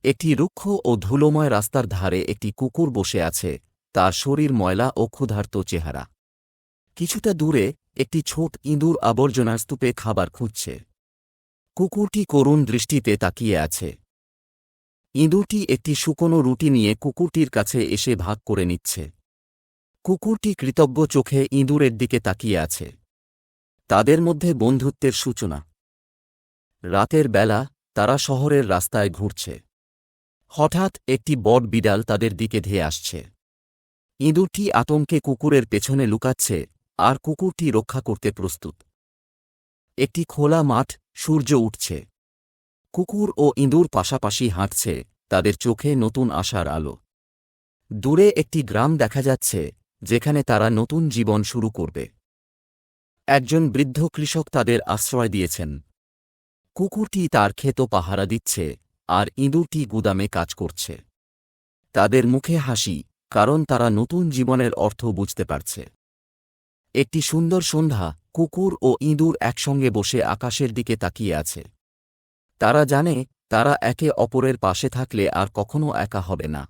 একটি রুক্ষ ও ধুলোময় রাস্তার ধারে একটি কুকুর বসে আছে, তার শরীর ময়লা ও ক্ষুধার্ত চেহারা। কিছুটা দূরে একটি ছোট ইঁদুর আবর্জনার স্তূপে খাবার খুঁজছে। কুকুরটি করুণ দৃষ্টিতে তাকিয়ে আছে। ইঁদুরটি একটি শুকনো রুটি নিয়ে কুকুরটির কাছে এসে ভাগ করে নিচ্ছে। কুকুরটি কৃতজ্ঞ চোখে ইঁদুরের দিকে তাকিয়ে আছে। তাদের মধ্যে বন্ধুত্বের সূচনা। রাতের বেলা তারা শহরের রাস্তায় ঘুরছে। হঠাৎ একটি বট বিড়াল তাদের দিকে ধেয়ে আসছে। ইঁদুরটি আতঙ্কে কুকুরের পেছনে লুকাচ্ছে, আর কুকুরটি রক্ষা করতে প্রস্তুত। একটি খোলা মাঠ, সূর্য উঠছে। কুকুর ও ইঁদুর পাশাপাশি হাঁটছে, তাদের চোখে নতুন আশার আলো। দূরে একটি গ্রাম দেখা যাচ্ছে, যেখানে তারা নতুন জীবন শুরু করবে। একজন বৃদ্ধ কৃষক তাদের আশ্রয় দিয়েছেন। কুকুরটি তার ক্ষেত পাহারা দিচ্ছে, আর ইঁদুরটি গুদামে কাজ করছে। তাদের মুখে হাসি, কারণ তারা নতুন জীবনের অর্থ বুঝতে পারছে। একটি সুন্দর সন্ধ্যা, কুকুর ও ইঁদুর একসঙ্গে বসে আকাশের দিকে তাকিয়ে আছে। তারা জানে, তারা একে অপরের পাশে থাকলে আর কখনো একা হবে না।